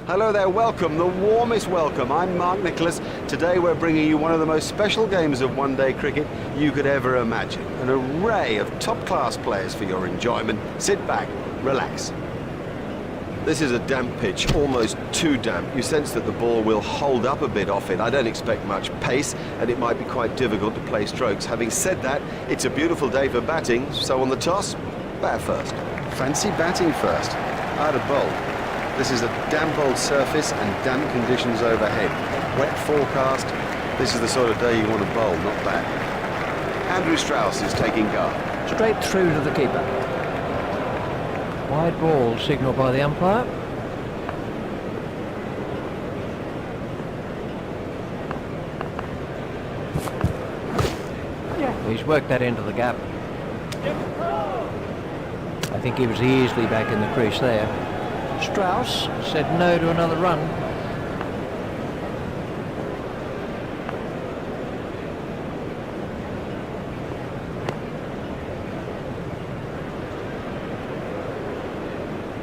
Hello there, welcome, the warmest welcome. I'm Mark Nicholas. Today we're bringing you one of the most special games of one-day cricket you could ever imagine. An array of top-class players for your enjoyment. Sit back, relax. This is a damp pitch, almost too damp. You sense that the ball will hold up a bit off it. I don't expect much pace, and it might be quite difficult to play strokes. Having said that, it's a beautiful day for batting, so on the toss, bat first. Fancy batting first. How to bowl. This is a damp old surface and damp conditions overhead. Wet forecast. This is the sort of day you want to bowl, not bat. Andrew Strauss is taking guard. Straight through to the keeper. Wide ball signalled by the umpire. He's worked that into the gap. I think he was easily back in the crease there. Strauss said no to another run.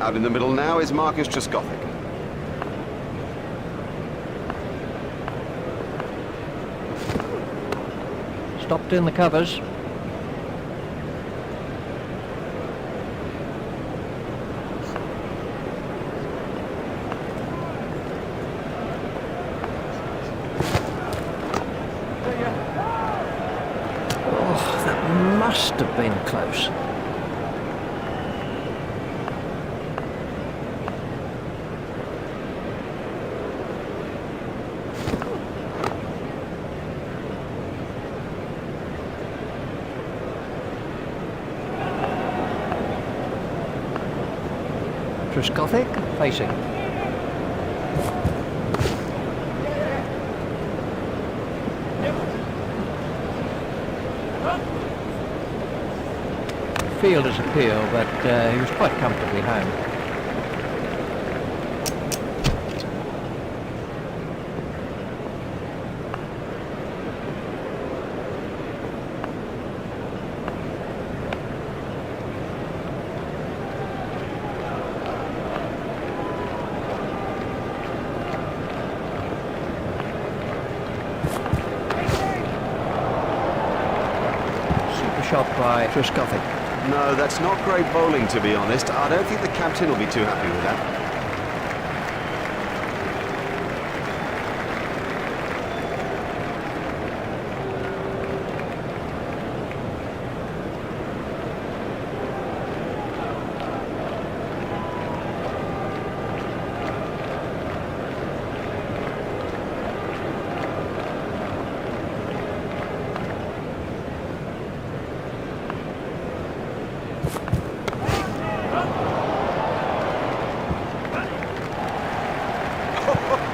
Out in the middle now is Marcus Trescothick. Stopped in the covers. Oh, that must have been close. Trescothick facing. Fielder's appeal, but he was quite comfortably home. Shot by Trescothick. No, that's not great bowling, to be honest. I don't think the captain will be too happy with that.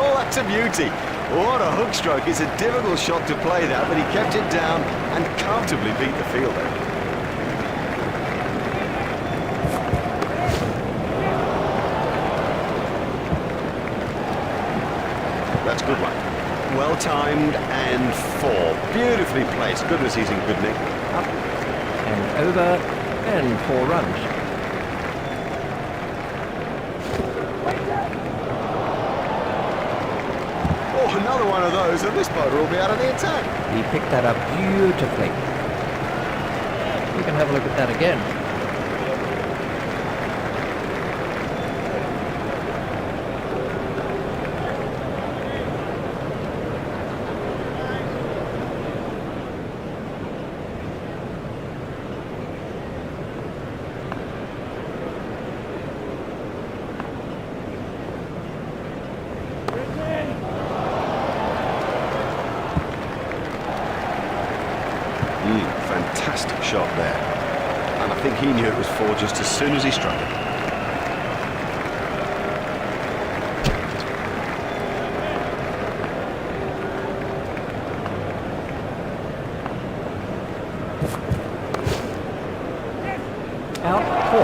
Oh, that's a beauty. What a hook stroke. It's a difficult shot to play that, but he kept it down and comfortably beat the fielder. That's a good one. Well timed and four. Beautifully placed. Goodness, he's in good nick. Up and over and 4 runs. Oh, another one of those, and this bowler will be out of the attack. He picked that up beautifully. We can have a look at that again. Fantastic shot there. And I think he knew it was 4 just as soon as he struck it. Out 4.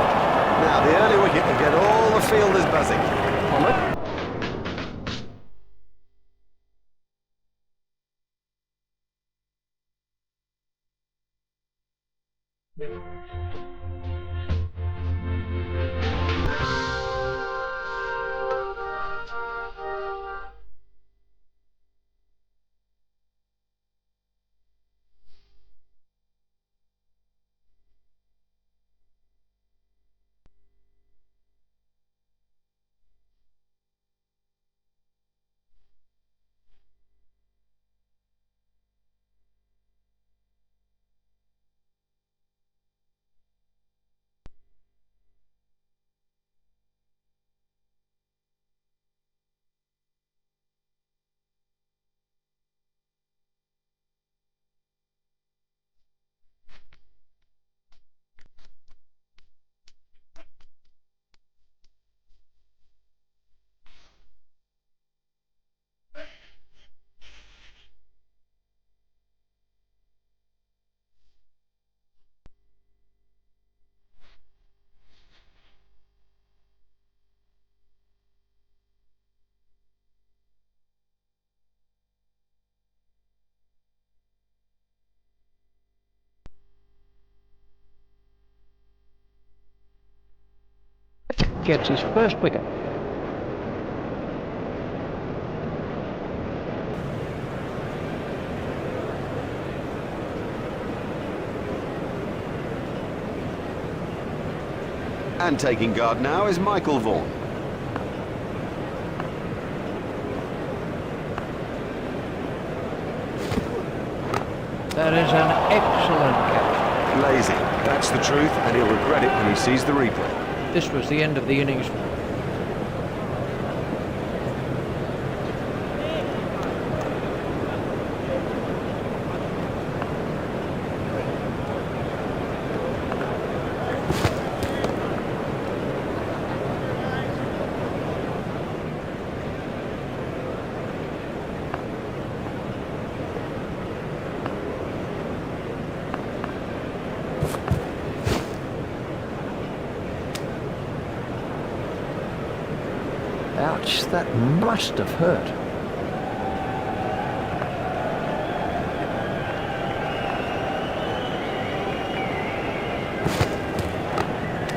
Now the early wicket will get all the fielders buzzing. On it. gets his first wicket. And taking guard now is Michael Vaughan. That is an excellent catch. Lazy, that's the truth, and he'll regret it when he sees the replay. This was the end of the innings. Ouch, that must have hurt.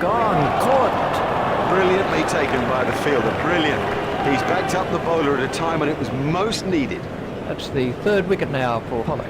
Gone, caught. Brilliantly taken by the fielder, brilliant. He's backed up the bowler at a time when it was most needed. That's the third wicket now for Pollock.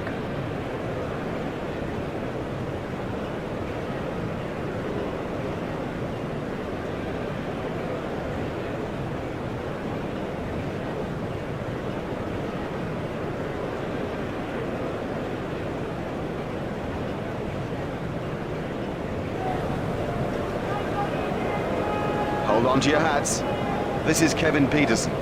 Hold on to your hats. This is Kevin Peterson.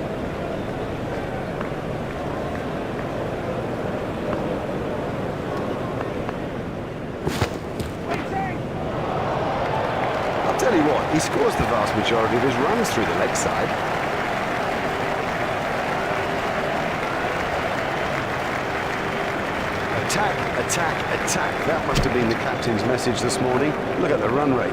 I'll tell you what, he scores the vast majority of his runs through the leg side. Attack, attack, attack. That must have been the captain's message this morning. Look at the run rate.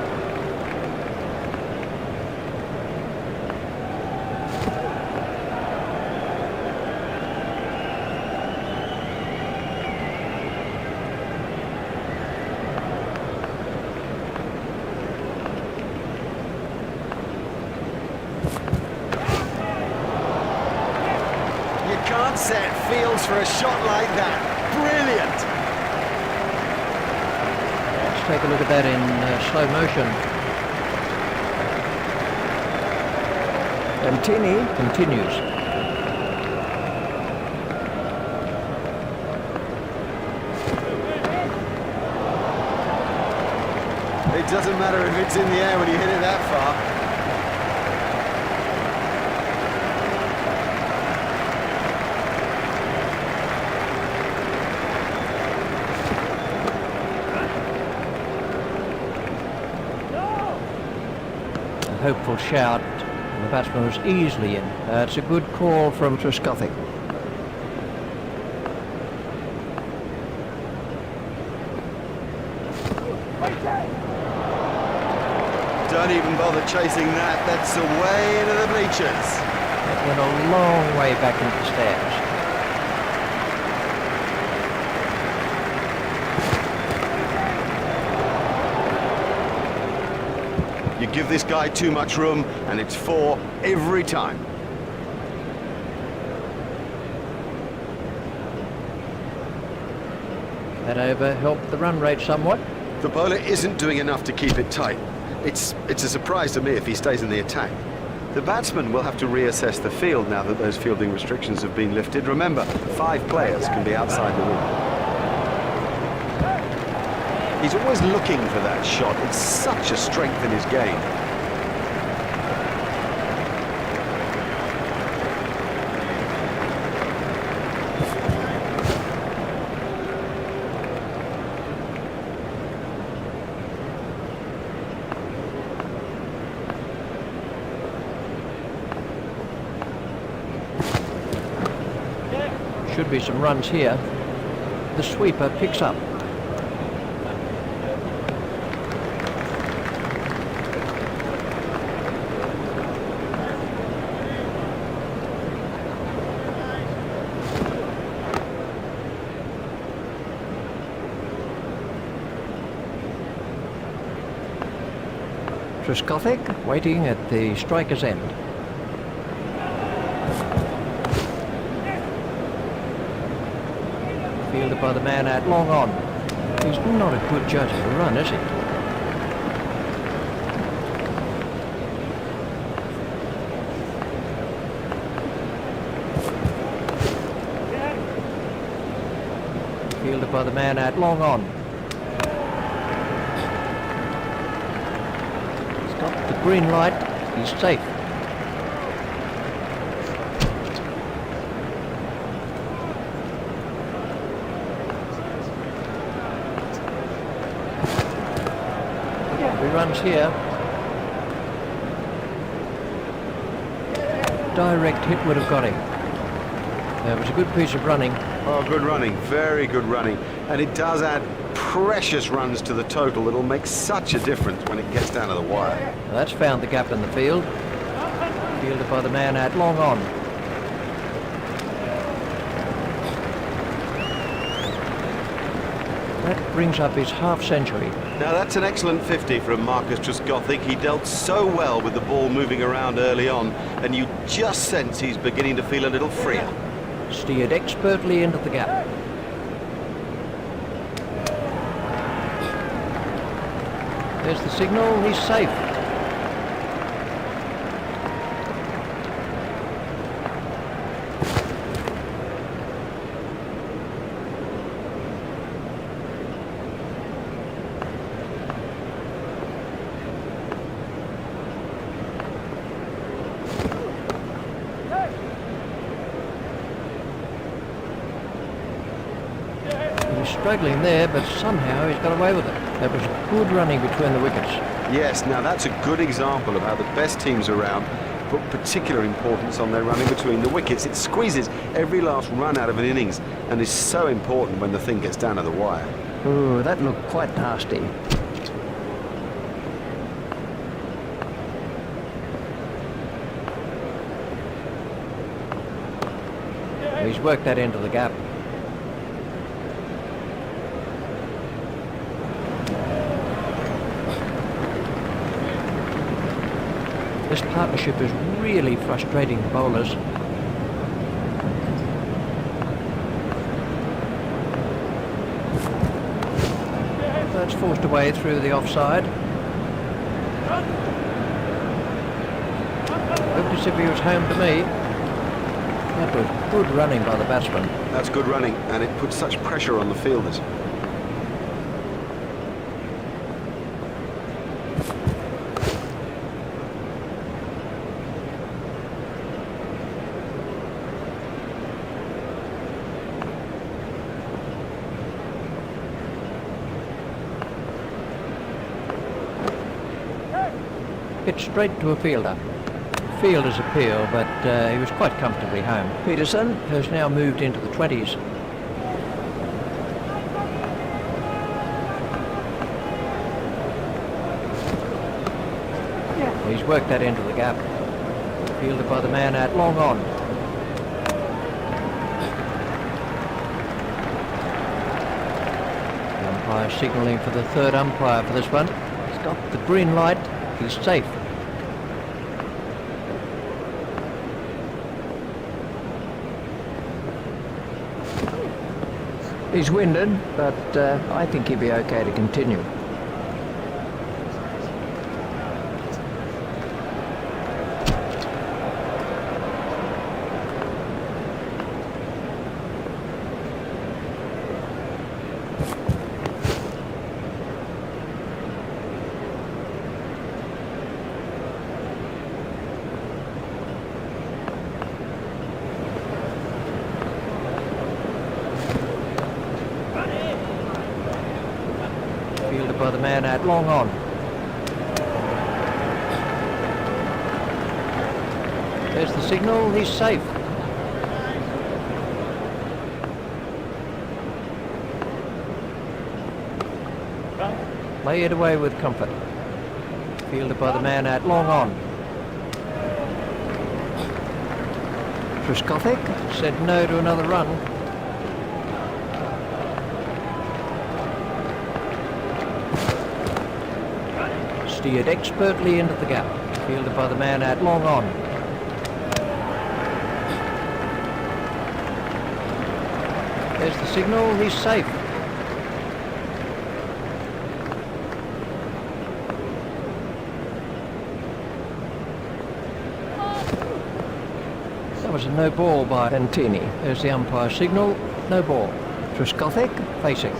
Can't set fields for a shot like that. Brilliant! Let's take a look at that in slow motion. And Tinney continues. It doesn't matter if it's in the air when you hit it that far. Hopeful shout, and the batsman was easily in. It's a good call from Trescothick. Don't even bother chasing that. That's away into the bleachers. It went a long way back into the stands. You give this guy too much room, and it's 4 every time. That over helped the run rate somewhat. The bowler isn't doing enough to keep it tight. It's a surprise to me if he stays in the attack. The batsman will have to reassess the field now that those fielding restrictions have been lifted. Remember, 5 players can be outside the ring. He's always looking for that shot. It's such a strength in his game. Should be some runs here. The sweeper picks up. Truskothic waiting at the striker's end. Fielded by the man out long on. He's not a good judge of a run, is he? Fielded by the man out long on. He's got the green light. He's safe. Runs here. Direct hit would have got him. It was a good piece of running. Oh, good running, very good running. And it does add precious runs to the total. It'll make such a difference when it gets down to the wire. Well, that's found the gap in the field. Fielded by the man out long on. That brings up his half century. Now that's an excellent 50 from Marcus Truskothic. He dealt so well with the ball moving around early on, and you just sense he's beginning to feel a little freer. Steered expertly into the gap. There's the signal, he's safe. Struggling there, but somehow he's got away with it. That was good running between the wickets. Yes, now that's a good example of how the best teams around put particular importance on their running between the wickets. It squeezes every last run out of an innings and is so important when the thing gets down to the wire. Oh, that looked quite nasty. He's worked that into the gap. This partnership is really frustrating the bowlers. That's forced away through the offside. Looked as if he was home to me. That was good running by the batsman. That's good running, and it puts such pressure on the fielders. Hit straight to a fielder. Fielder's appeal, but he was quite comfortably home. Peterson has now moved into the 20s. He's worked that into the gap. Fielded by the man out long on. The umpire signalling for the third umpire for this one. He's got the green light. He's safe. He's winded, but I think he'll be okay to continue. Fielded by the man out long on. There's the signal, he's safe. Lay it away with comfort. Fielded by the man out long on. Truskothic said no to another run. steered expertly into the gap. Fielded by the man out long on. There's the signal, he's safe. That was a no ball by Antini. There's the umpire signal, no ball. Truskothic facing.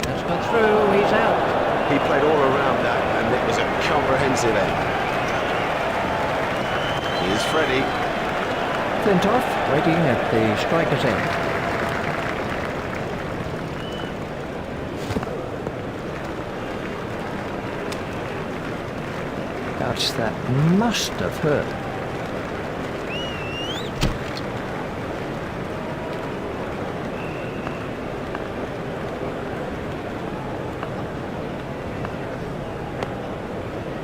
That's gone through, he's out. He played all around that, and it was a comprehensive end. Here's Freddie. Flintoff waiting at the striker's end. Ouch, that must have hurt.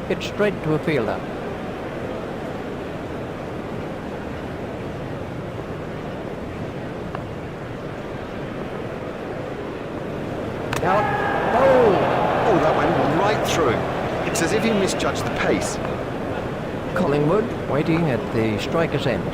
Hit straight to a fielder. Out. Oh, that went right through. It's as if he misjudged the pace. Collingwood waiting at the striker's end.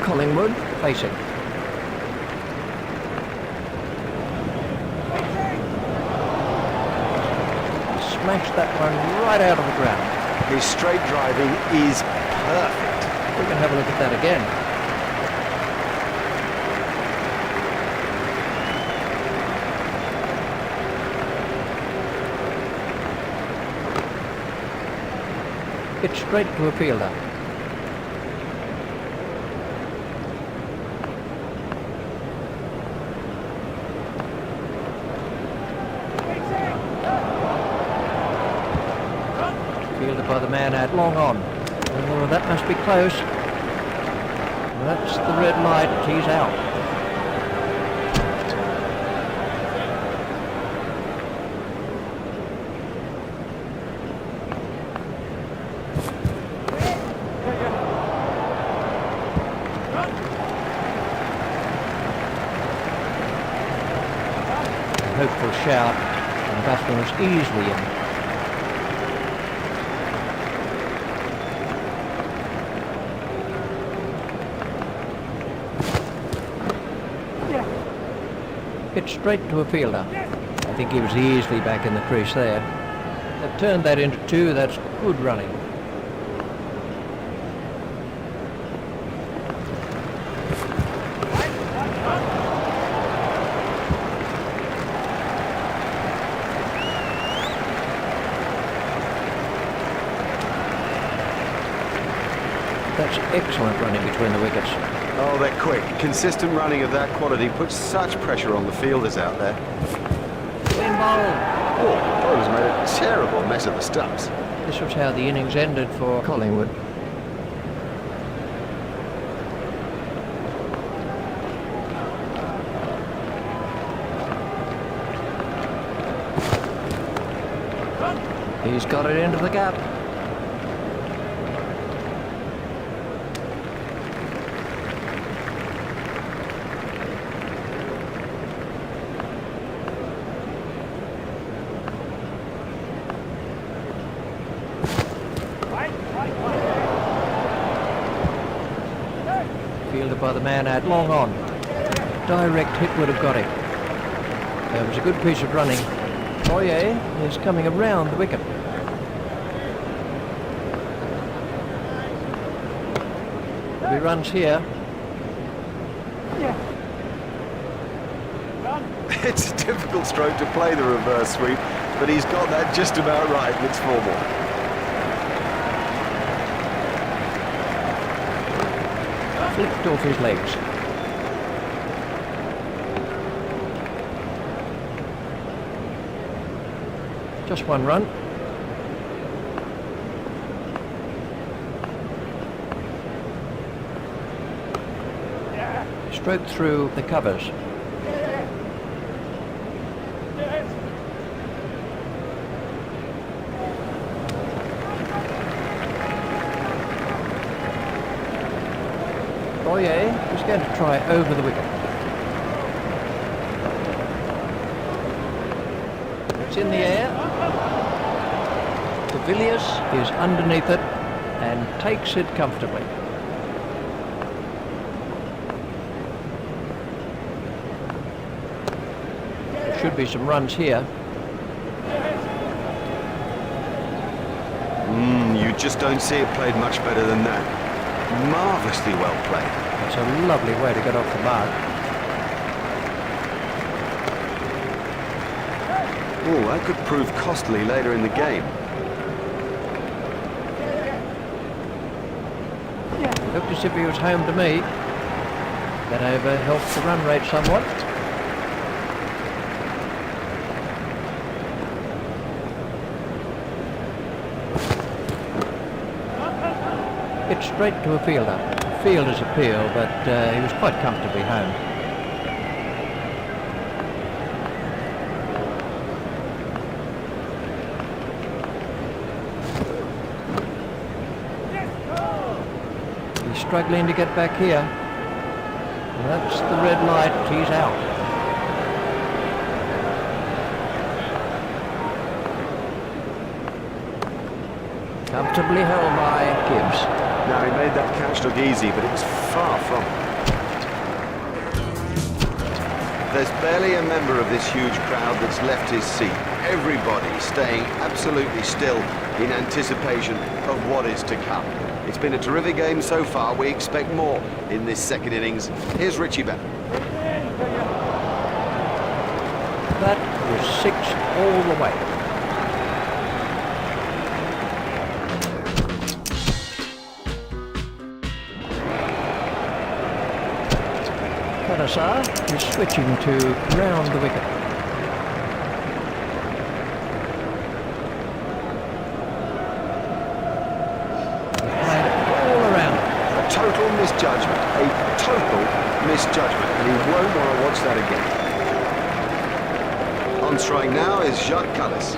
Collingwood facing. Smashed that one right out of the ground. His straight driving is perfect. We can have a look at that again. Hit straight to a fielder. Fielded by the man out long on. Oh, that must be close. That's the red light. He's out. A hopeful shout, and the batsman was easily in. Hit straight to a fielder. I think he was easily back in the crease there. They've turned that into two. That's good running. That's excellent running between the wickets. Oh, they're quick. Consistent running of that quality puts such pressure on the fielders out there. Clean bowl. Oh, bowler's made a terrible mess of the stumps. This was how the innings ended for Collingwood. He's got it into the gap. Fielded by the man out long on. Direct hit would have got him. That was a good piece of running. Boyer is coming around the wicket. He runs here. It's a difficult stroke to play the reverse sweep, but he's got that just about right, and it's 4 more. Flicked off his legs. Just one run. Stroke through the covers. Boyer is going to try over the wicket. It's in the air. De Villiers is underneath it and takes it comfortably. There should be some runs here. You just don't see it played much better than that. Marvellously well played. It's a lovely way to get off the mark. Oh, that could prove costly later in the game. Looked as if he was home to me. That over helped the run rate somewhat. It's straight to a fielder. Fielder's appeal, but he was quite comfortably home. He's struggling to get back here. That's the red light. He's out. Comfortably held by Gibbs. Now, he made that catch look easy, but it was far from it. There's barely a member of this huge crowd that's left his seat. Everybody staying absolutely still in anticipation of what is to come. It's been a terrific game so far. We expect more in this second innings. Here's Richie Bell. That was 6 all the way. Panasar is switching to round the wicket. Played it all around. A total misjudgment. A total misjudgment. And he won't want to watch that again. On strike now is Jacques Callis.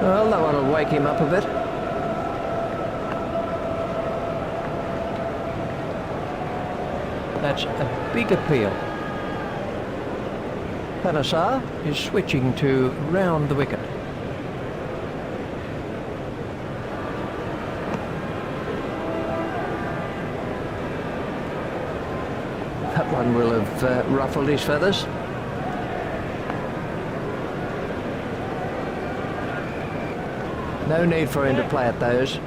Well, that one will wake him up a bit. That's a big appeal. Panasar is switching to round the wicket. That one will have ruffled his feathers. No need for him to play at those.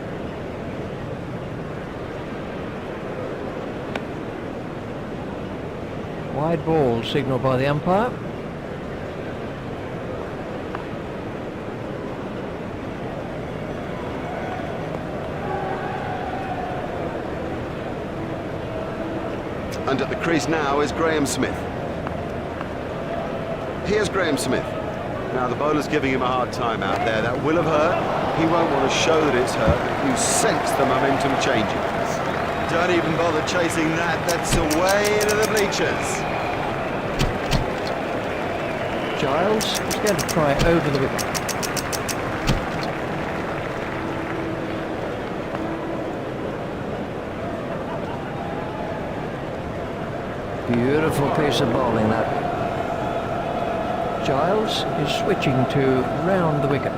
Wide ball signalled by the umpire. And at the crease now is Graham Smith. Here's Graham Smith. Now the bowler's giving him a hard time out there. That will have hurt. He won't want to show that it's hurt. You sense the momentum changing. Don't even bother chasing that. That's away into the bleachers. Giles is going to try over the wicket. Beautiful piece of bowling, that. Giles is switching to round the wicket.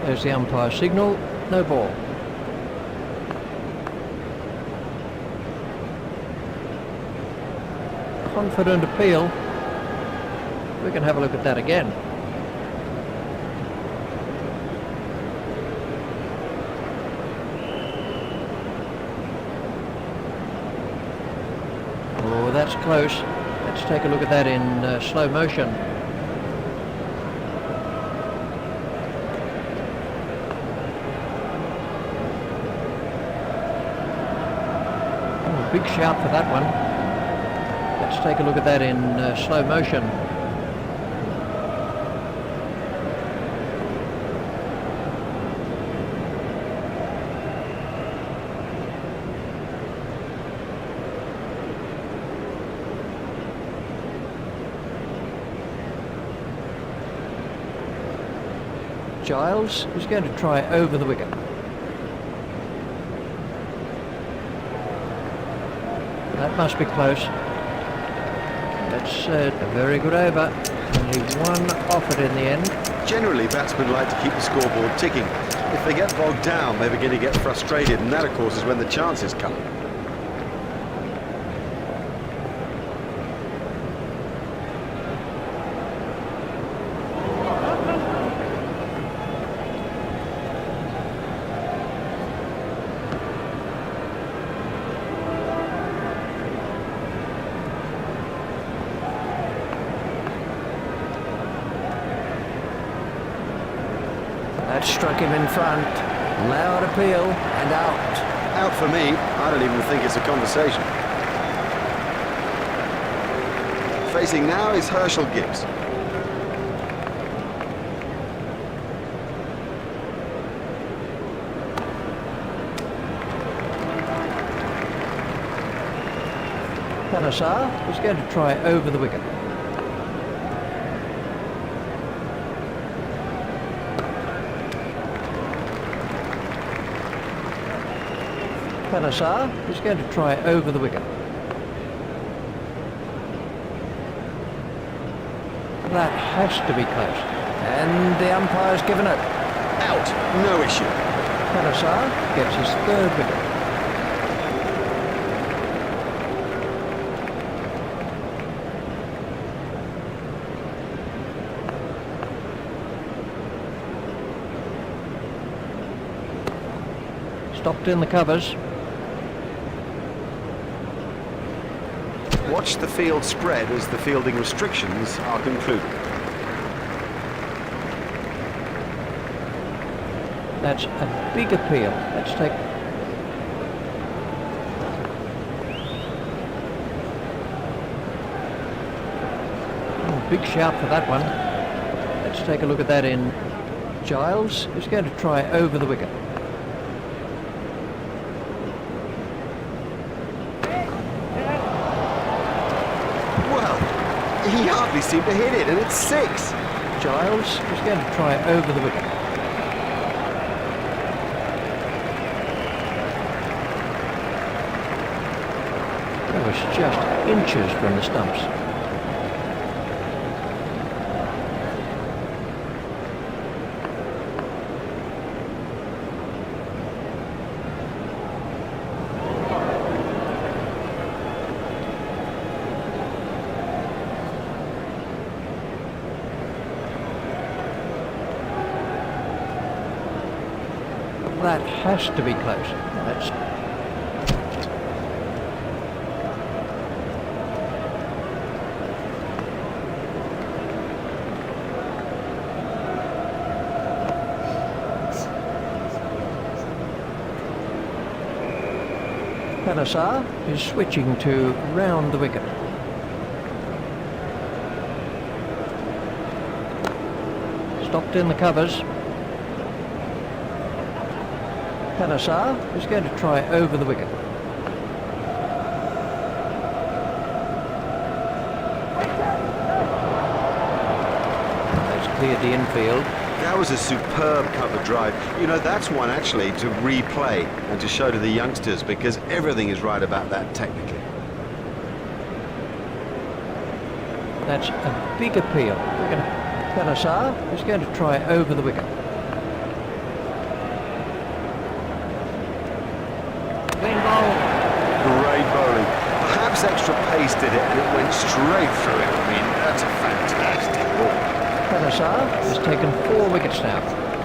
There's the umpire signal, no ball. Confident appeal. We can have a look at that again. Oh, that's close. Let's take a look at that in slow motion. Oh, big shout for that one. Let's take a look at that in slow motion. Giles is going to try over the wicket. That must be close. That's a very good over. Only one off it in the end. Generally, batsmen like to keep the scoreboard ticking. If they get bogged down, they begin to get frustrated, and that, of course, is when the chances come. That struck him in front. Loud appeal and out. Out for me. I don't even think it's a conversation. Facing now is Herschel Gibbs. Panesar is going to try over the wicket. Panesar is going to try over the wicket. That has to be close. And the umpire's given it. Out. No issue. Panesar gets his third wicket. Stopped in the covers. Watch the field spread as the fielding restrictions are concluded. That's a big appeal. Let's take... Oh, big shout for that one. Let's take a look at that in. Giles is going to try over the wicket. He hardly seemed to hit it, and it's 6. Giles is going to try over the wicket. That was just inches from the stumps. That has to be close. That's... Panesar is switching to round the wicket. Stopped in the covers. Panesar is going to try over the wicket. That's cleared the infield. That was a superb cover drive. You know, that's one actually to replay and to show to the youngsters, because everything is right about that technically. That's a big appeal. Panesar is going to try over the wicket. Great bowling. Perhaps extra pace did it, and it went straight through it. I mean, that's a fantastic ball. Panesar has taken 4 wickets now.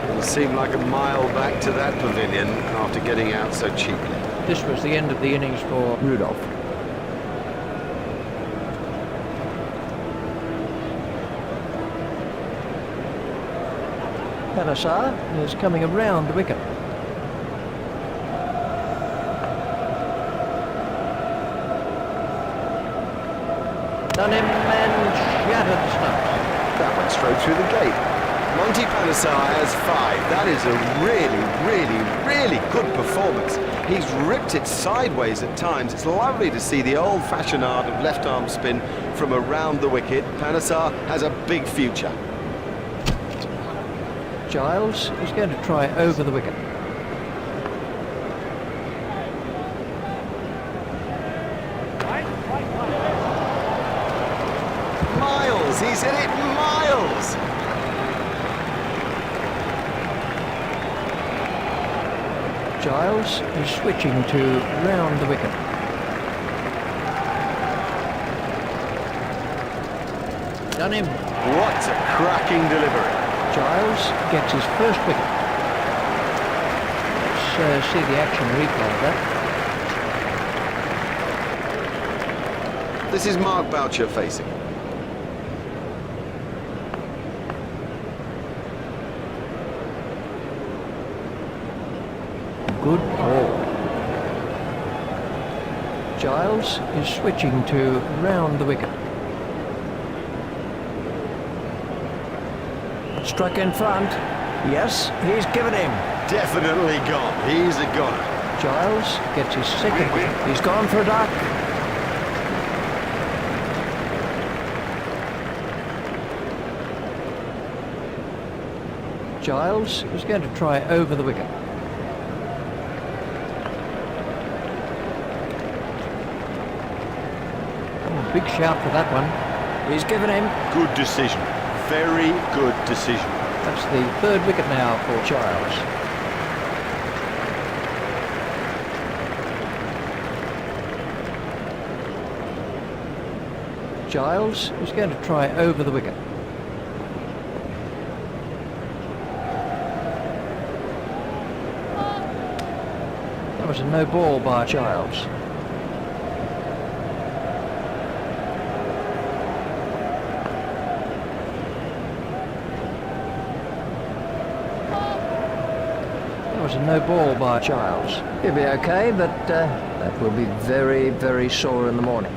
It'll seem like a mile back to that pavilion after getting out so cheaply. This was the end of the innings for Rudolph. Panesar is coming around the wicket. Done him and shattered the stumps. That went straight through the gate. Monty Panesar has 5. That is a really good performance. He's ripped it sideways at times. It's lovely to see the old-fashioned art of left-arm spin from around the wicket. Panesar has a big future. Giles is going to try over the wicket. Miles, he's hit it miles! Giles is switching to round the wicket. Done him. What a cracking delivery. Giles gets his first wicket. Let's see the action replay of that. This is Mark Boucher facing. Good ball. Giles is switching to round the wicket. Struck in front. Yes, he's given him. Definitely gone. He's a goner. Giles gets his second wicket. He's gone for a duck. Giles is going to try over the wicket. Oh, big shout for that one. He's given him. Good decision. Very good decision. That's the third wicket now for Giles. Giles is going to try over the wicket. That was a no ball by Giles. That was a no ball by Giles. He'll be okay, but that will be very, very sore in the morning.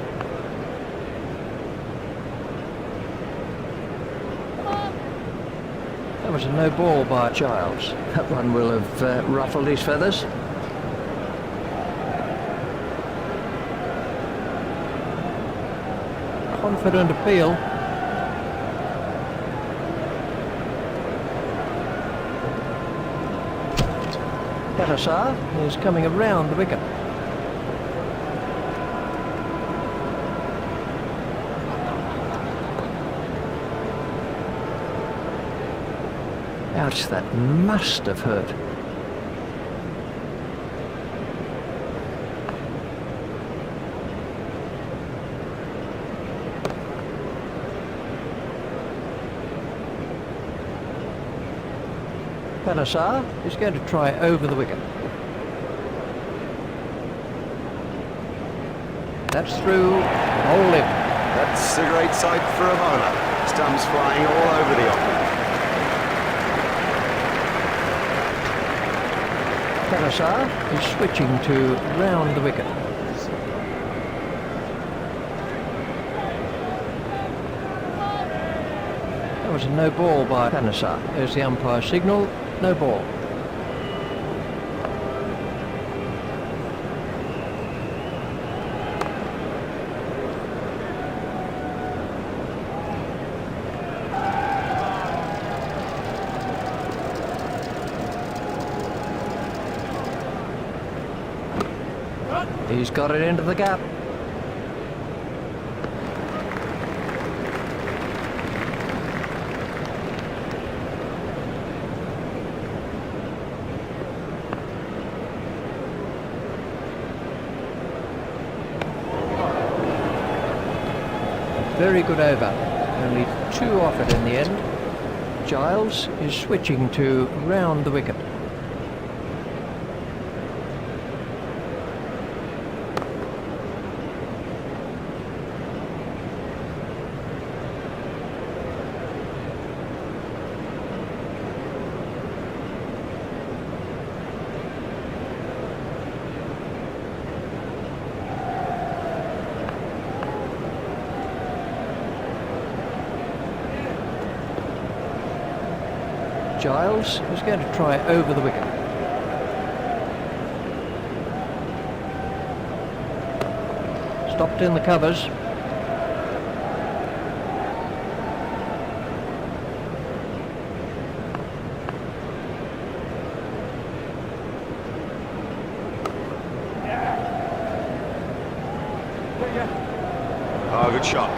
That was a no ball by Giles. That one will have ruffled his feathers. Confident appeal. Katasar is coming around the wicket. Ouch, that must have hurt. Katasar is going to try over the wicket. That's through. Hold him. That's a great sight for a bowler. Stumps flying all over the off. Katasar is switching to round the wicket. That was a no ball by Katasar. There's the umpire signal. No ball. He's got it into the gap. Very good over. Only two off it in the end. Giles is switching to round the wicket. Giles is going to try over the wicket. Stopped in the covers. Oh, good shot.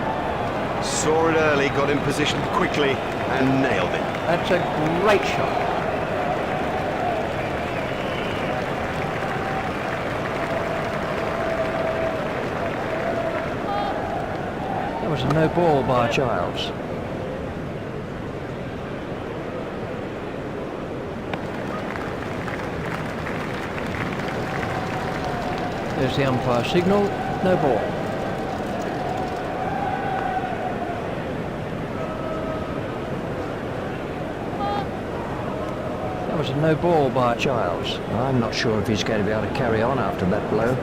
Saw it early, got in position quickly and nailed it. That's a great shot. That was a no ball by Giles. There's the umpire signal, no ball. That was a no ball by Giles. I'm not sure if he's going to be able to carry on after that blow.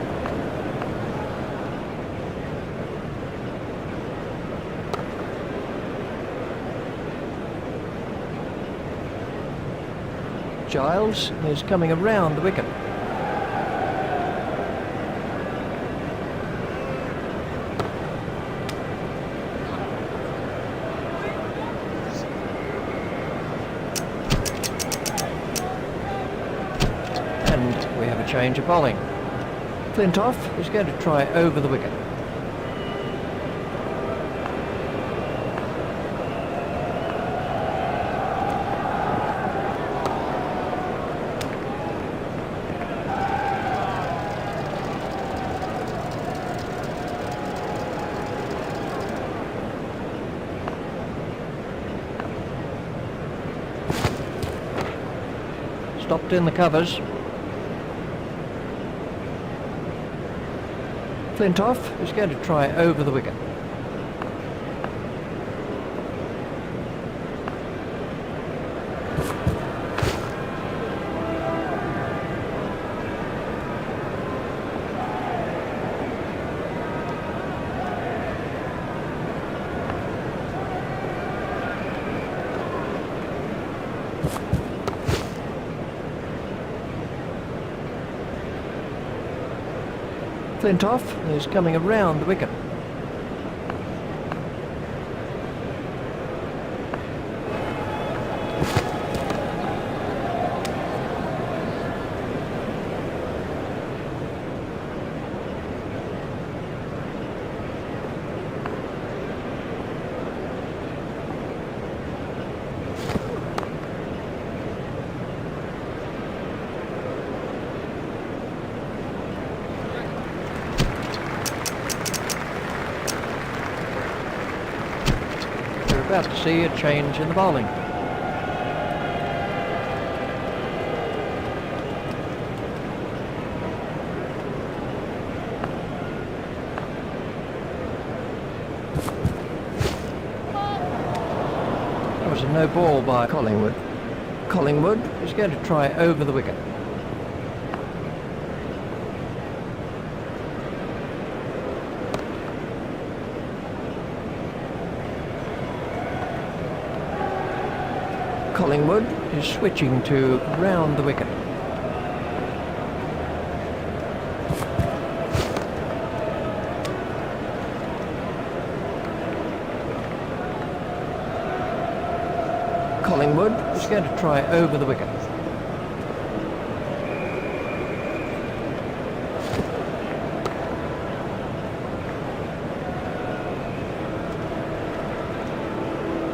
Giles is coming around the wicket. And we have a change of bowling. Flintoff is going to try over the wicket. Stopped in the covers. Flintoff is going to try over the wicket. Flintoff is coming around the wicket. About to see a change in the bowling. That was a no ball by Collingwood. Collingwood is going to try over the wicket. Collingwood is switching to round the wicket. Collingwood is going to try over the wicket.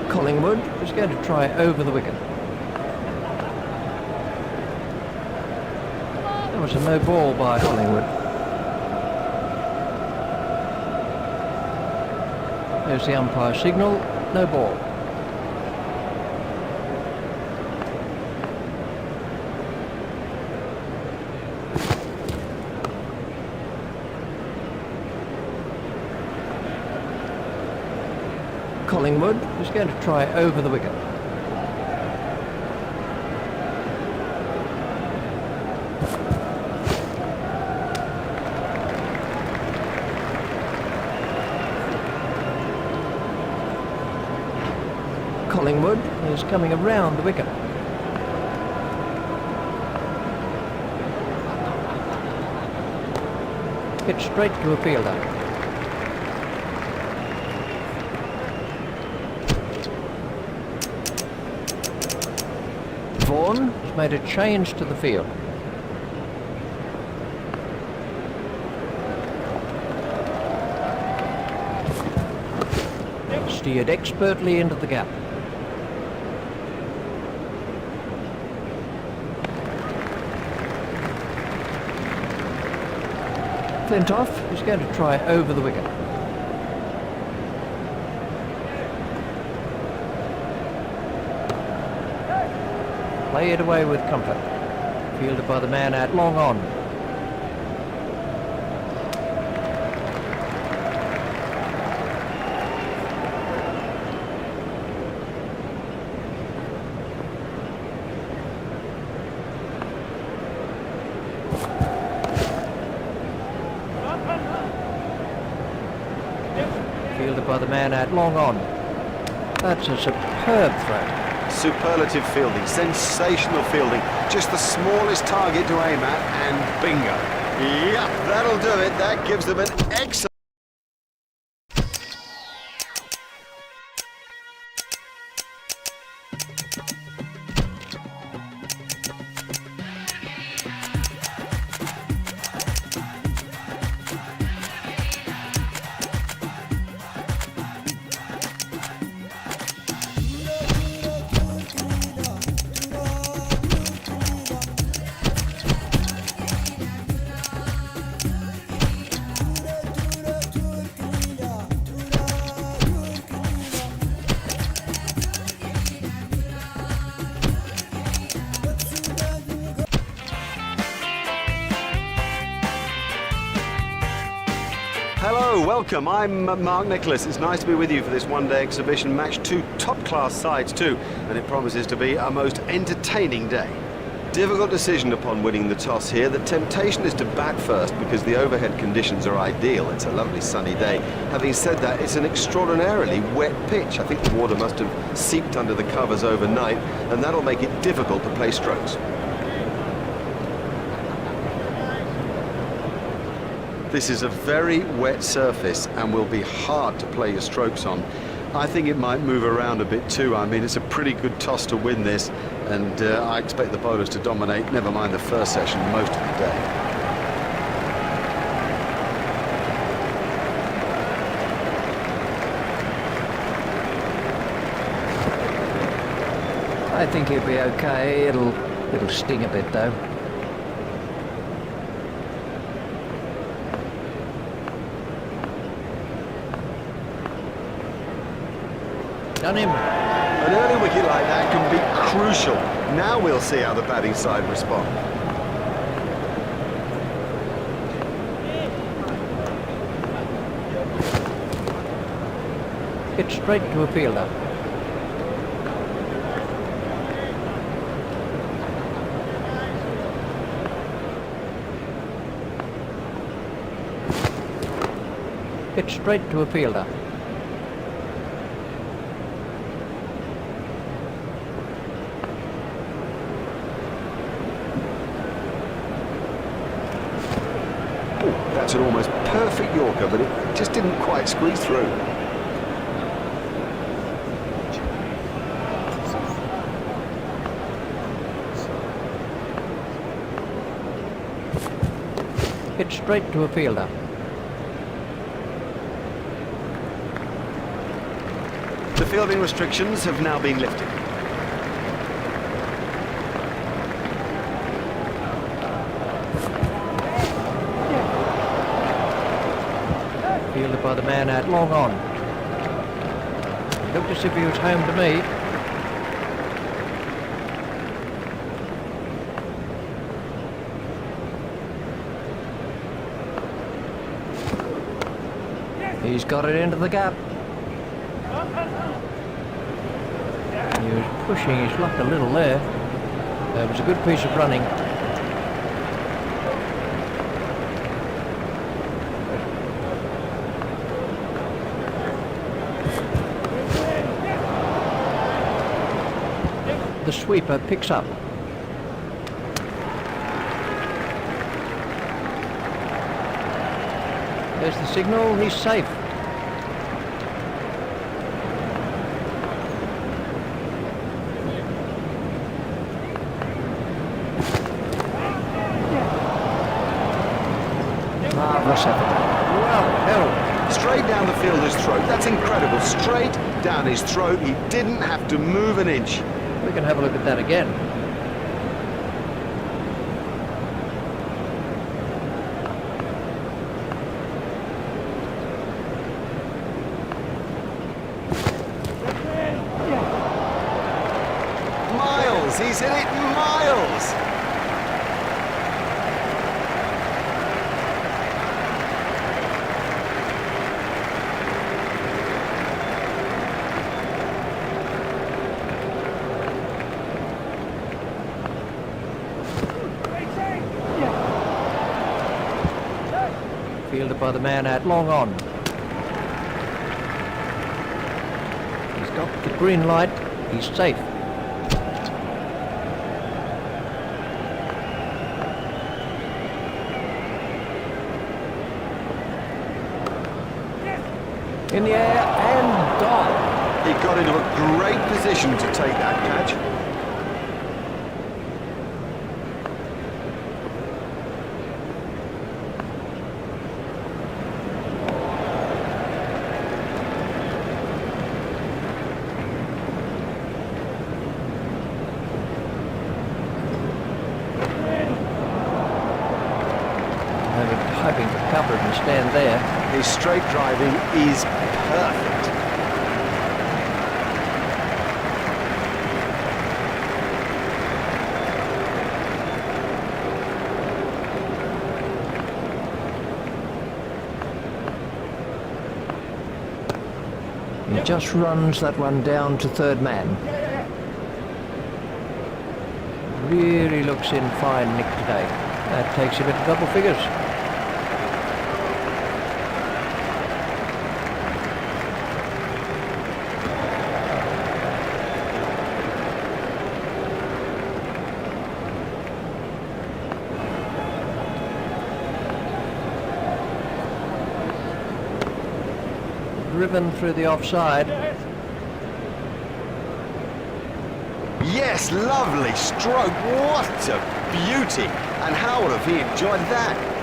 Collingwood is going to try over the wicket. That was a no ball by Collingwood. There's the umpire signal, no ball. Collingwood is going to try over the wicket. Collingwood is coming around the wicket. Hit straight to a fielder. Vaughan has made a change to the field. steered expertly into the gap. Flintoff is going to try over the wicket. Play it away with comfort. Fielded by the man out long on. Fielded by the man out long on. That's a superb throw. Superlative fielding, sensational fielding. Just the smallest target to aim at, and bingo. Yep, that'll do it. That gives them an excellent... Hello, welcome. I'm Mark Nicholas. It's nice to be with you for this one-day exhibition. Match two top-class sides too, and it promises to be a most entertaining day. Difficult decision upon winning the toss here. The temptation is to bat first because the overhead conditions are ideal. It's a lovely sunny day. Having said that, it's an extraordinarily wet pitch. I think the water must have seeped under the covers overnight, and that'll make it difficult to play strokes. This is a very wet surface and will be hard to play your strokes on. I think it might move around a bit too. I mean, it's a pretty good toss to win this, and I expect the bowlers to dominate, never mind the first session, most of the day. I think he'll be okay. It'll sting a bit though. Done him. An early wicket like that can be crucial. Now we'll see how the batting side respond. Hit straight to a fielder. Hit straight to a fielder. That's an almost perfect Yorker, but it just didn't quite squeeze through. Hit straight to a fielder. The fielding restrictions have now been lifted. Fielded by the man out long on. Looked as if he was home to me. He's got it into the gap. He was pushing his luck a little there. It was a good piece of running. The sweeper picks up. There's the signal, he's safe. Marvellous effort. Well held. Straight down the fielder's throat. That's incredible. Straight down his throat. He didn't have to move an inch. We can have a look at that again. Miles. He's hit it miles. Fielded by the man out long on. He's got the green light. He's safe. In the air and gone. He got into a great position to take that catch. Hoping to cover it and stand there. His straight driving is perfect. He just runs that one down to third man. Really looks in fine nick today. That takes him into double figures. Driven through the offside. Yes, lovely stroke. What a beauty. And how would have he enjoyed that?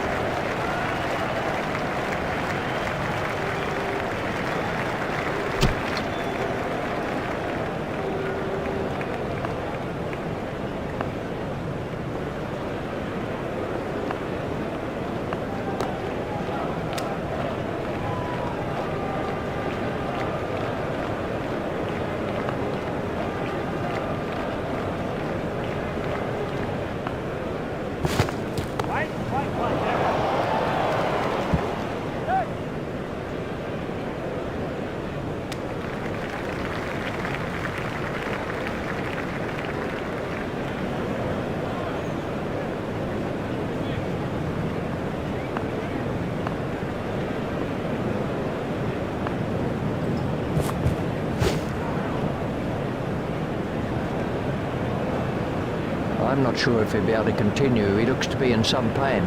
I'm not sure if he'll be able to continue. He looks to be in some pain.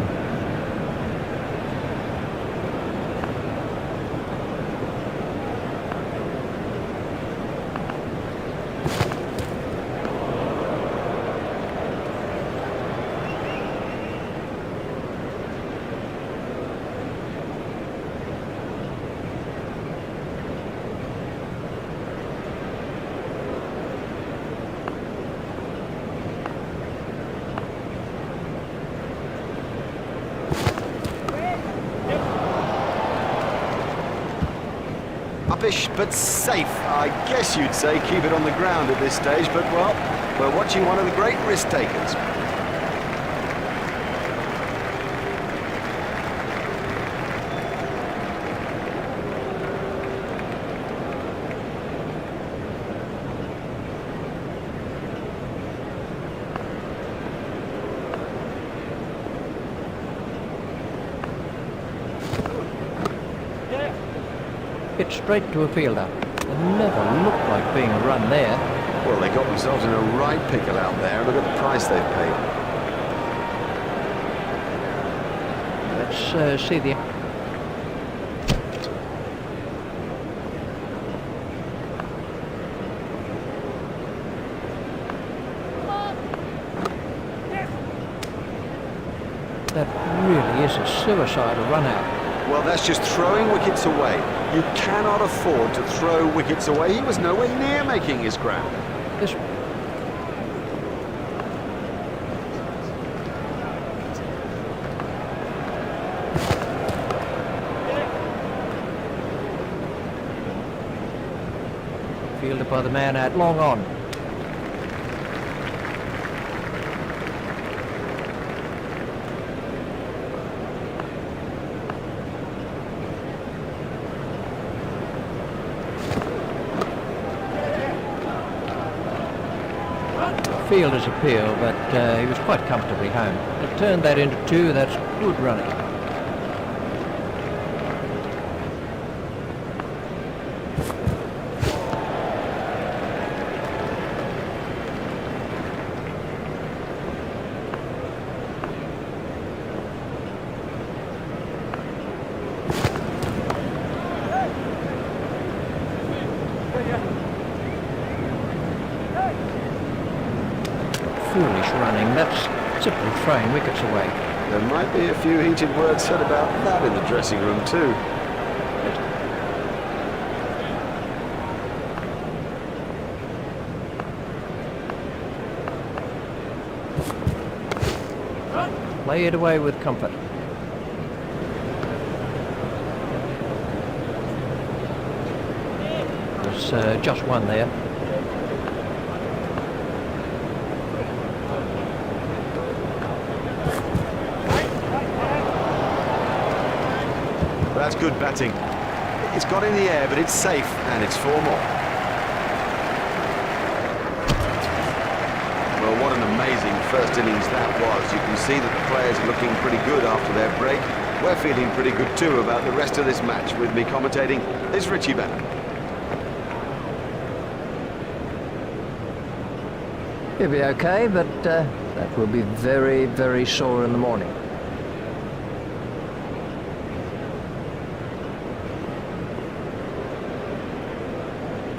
Uppish but safe. I guess you'd say keep it on the ground at this stage, but well, we're watching one of the great risk takers. Hit straight to a fielder. It never looked like being a run there. Well, they got themselves in a right pickle out there. Look at the price they've paid. Let's see the... That really is a suicidal run out. Well, that's just throwing wickets away. You cannot afford to throw wickets away. He was nowhere near making his ground. This fielded by the man out long on. Fielder's appeal, but he was quite comfortably home. To turn that into two, that's good running. Foolish running, that's simply throwing wickets away. There might be a few heated words said about that in the dressing room too. Play it away with comfort. There's just one there. That's good batting. It's got in the air, but it's safe, and it's 4 more. Well, what an amazing first innings that was. You can see that the players are looking pretty good after their break. We're feeling pretty good too about the rest of this match. With me commentating is Richie Bannon. He'll be okay, but that will be very, very sore in the morning.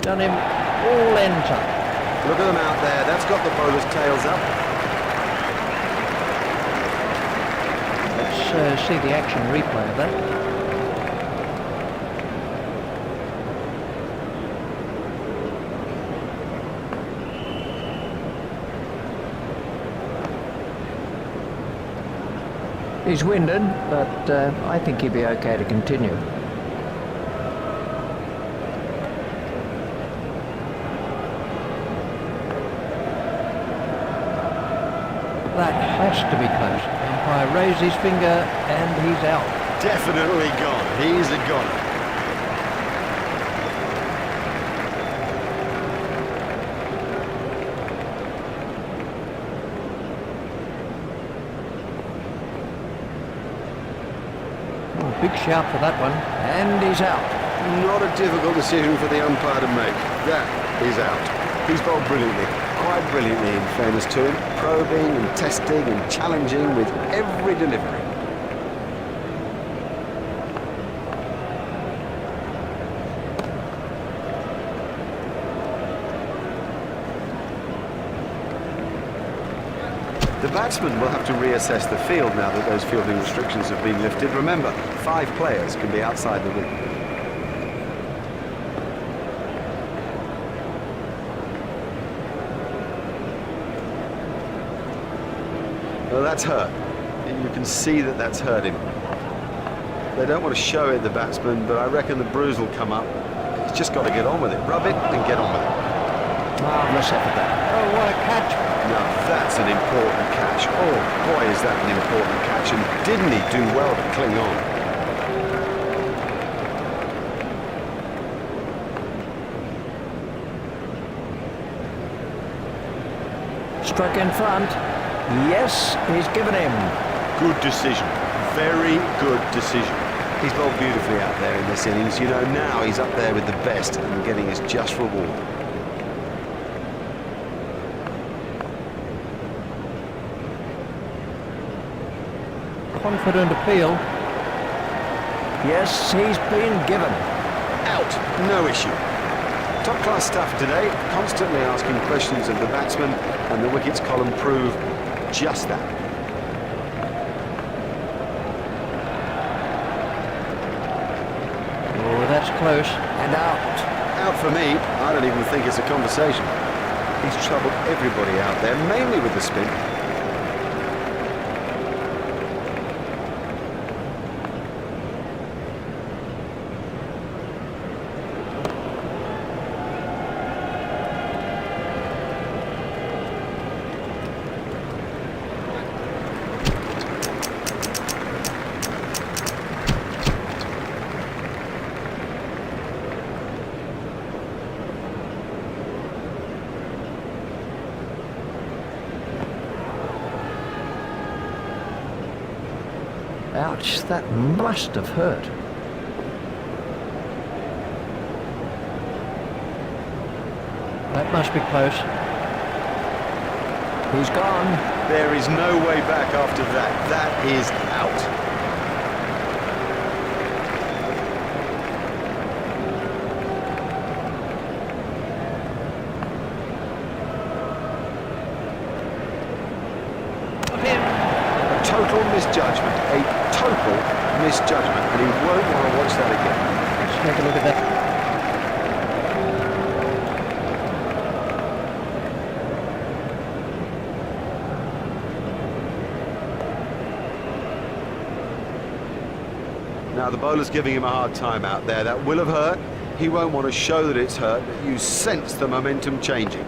Done him all enter. Look at them out there. That's got the bowler's tails up. Let's see the action replay of that. He's winded, but I think he'll be okay to continue. That has to be close. Umpire raised his finger and he's out. Definitely gone. He's a goner. Oh, big shout for that one. And he's out. Not a difficult decision for the umpire to make. That is out. He's bowled brilliantly. Quite brilliantly, in fairness to him. Probing and testing and challenging with every delivery. The batsman will have to reassess the field now that those fielding restrictions have been lifted. Remember, 5 players can be outside the ring. Well, that's hurt. You can see that that's hurt him. They don't want to show it, the batsman, but I reckon the bruise will come up. He's just got to get on with it. Rub it and get on with it. Marvellous effort that. Oh, what a catch. Now that's an important catch. Oh boy, is that an important catch, and didn't he do well to cling on? Struck in front. Yes, he's given him. Good decision. Very good decision. He's bowled beautifully out there in this innings. You know, now he's up there with the best and getting his just reward. Confident appeal. Yes, he's been given. Out. No issue. Top-class stuff today, constantly asking questions of the batsman, and the wickets column prove just that. close and out. Out for me. I don't even think it's a conversation. He's troubled everybody out there, mainly with the spin. Ouch, that must have hurt. That must be close. He's gone. There is no way back after that. That is out. Total misjudgment, a total misjudgment, and he won't want to watch that again. Let's take a look at that. Now the bowler's giving him a hard time out there. That will have hurt. He won't want to show that it's hurt, but you sense the momentum changing.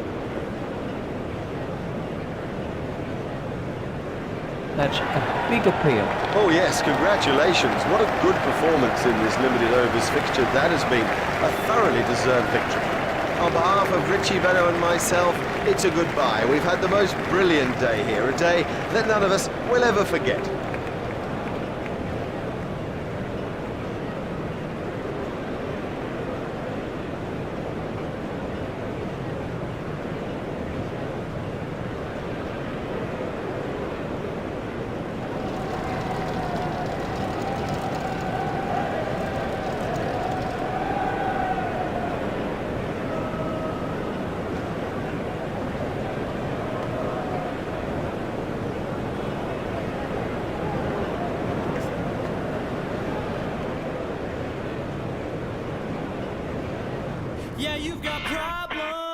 That's a big appeal. Oh yes, congratulations. What a good performance in this limited overs fixture. That has been a thoroughly deserved victory. On behalf of Richie Venno and myself, it's a goodbye. We've had the most brilliant day here, a day that none of us will ever forget. Yeah, you've got problems.